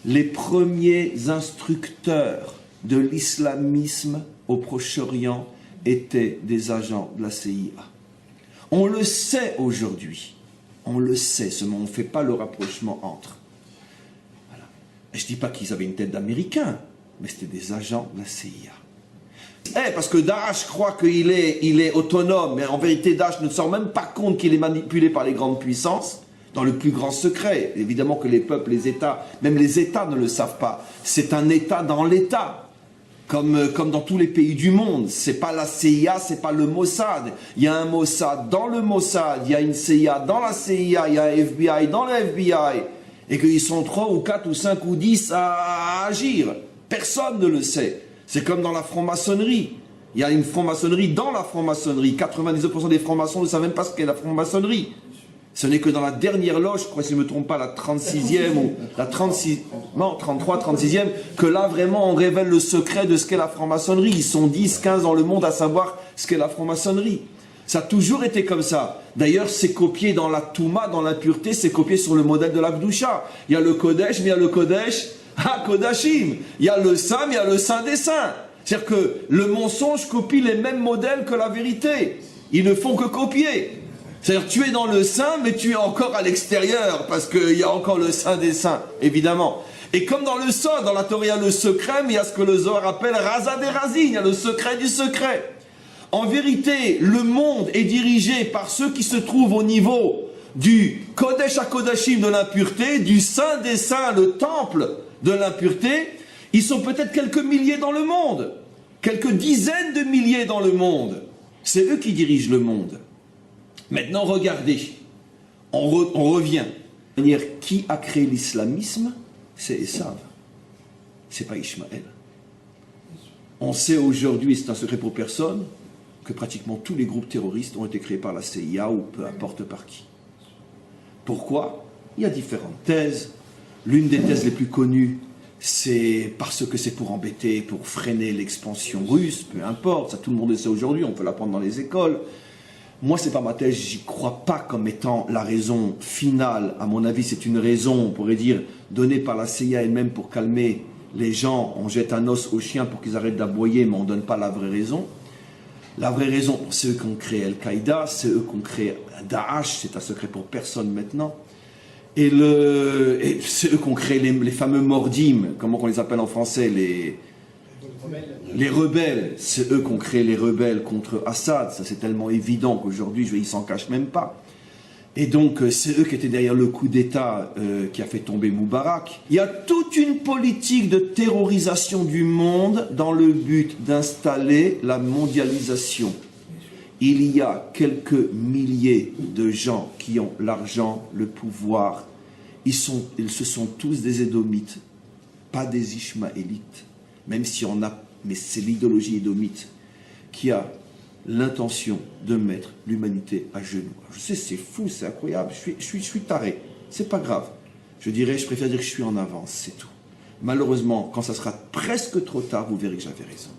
les premiers instructeurs de l'islamisme au Proche-Orient étaient des agents de la CIA. On le sait aujourd'hui. On le sait, seulement on ne fait pas le rapprochement entre. Voilà. Je ne dis pas qu'ils avaient une tête d'Américains, mais c'était des agents de la CIA. Parce que Daesh croit qu'il est autonome, mais en vérité Daesh ne se rend même pas compte qu'il est manipulé par les grandes puissances, dans le plus grand secret. Évidemment que les peuples, les États, même les États ne le savent pas. C'est un État dans l'État, comme dans tous les pays du monde. C'est pas la CIA, c'est pas le Mossad. Il y a un Mossad dans le Mossad, il y a une CIA dans la CIA, il y a un FBI dans le FBI, et qu'ils sont 3 ou 4 ou 5 ou 10 à agir. Personne ne le sait. C'est comme dans la franc-maçonnerie. Il y a une franc-maçonnerie dans la franc-maçonnerie. 99% des francs-maçons ne savent même pas ce qu'est la franc-maçonnerie. Ce n'est que dans la dernière loge, je crois, si je ne me trompe pas, la 36e ou la 36, non, 33, 36e, que là, vraiment, on révèle le secret de ce qu'est la franc-maçonnerie. Ils sont 10, 15 dans le monde à savoir ce qu'est la franc-maçonnerie. Ça a toujours été comme ça. D'ailleurs, c'est copié dans la Touma, dans l'impureté, c'est copié sur le modèle de l'Akdoucha. Il y a le Kodesh, mais il y a le Kodesh HaKodashim. Il y a le Saint, mais il y a le Saint des Saints. C'est-à-dire que le mensonge copie les mêmes modèles que la vérité. Ils ne font que copier. C'est-à-dire tu es dans le Saint, mais tu es encore à l'extérieur, parce qu'il y a encore le Saint des Saints, évidemment. Et comme dans le Sod, dans la Torah, il y a le secret, mais il y a ce que le Zohar appelle Raza des Razin, il y a le secret du secret. En vérité, le monde est dirigé par ceux qui se trouvent au niveau du Kodesh HaKodashim de l'impureté, du Saint des Saints, le temple de l'impureté. Ils sont peut-être quelques milliers dans le monde, quelques dizaines de milliers dans le monde. C'est eux qui dirigent le monde. Maintenant, regardez, on revient. Qui a créé l'islamisme? C'est Esav. C'est pas Ishmaël. On sait aujourd'hui, et c'est un secret pour personne, que pratiquement tous les groupes terroristes ont été créés par la CIA ou peu importe par qui. Pourquoi? Il y a différentes thèses. L'une des thèses les plus connues, c'est parce que c'est pour embêter, pour freiner l'expansion russe, peu importe, ça tout le monde le sait aujourd'hui, on peut l'apprendre dans les écoles. Moi, c'est pas ma thèse, j'y crois pas comme étant la raison finale. À mon avis, c'est une raison, on pourrait dire, donnée par la CIA elle-même pour calmer les gens. On jette un os aux chiens pour qu'ils arrêtent d'aboyer, mais on ne donne pas la vraie raison. La vraie raison, c'est eux qui ont créé Al-Qaïda, c'est eux qui ont créé Daesh, c'est un secret pour personne maintenant. Et c'est eux qui ont créé les fameux mordim, comment on les appelle en français, les rebelles. C'est eux qui ont créé les rebelles contre Assad. Ça, c'est tellement évident qu'aujourd'hui, ils s'en cachent même pas. Et donc, c'est eux qui étaient derrière le coup d'État qui a fait tomber Moubarak. Il y a toute une politique de terrorisation du monde dans le but d'installer la mondialisation. Il y a quelques milliers de gens qui ont l'argent, le pouvoir. Ce sont tous des Édomites, pas des Ishmaélites. Même si on a, mais c'est l'idéologie édomite qui a l'intention de mettre l'humanité à genoux. Je sais, c'est fou, c'est incroyable, je suis taré, c'est pas grave. Je préfère dire que je suis en avance, c'est tout. Malheureusement, quand ça sera presque trop tard, vous verrez que j'avais raison.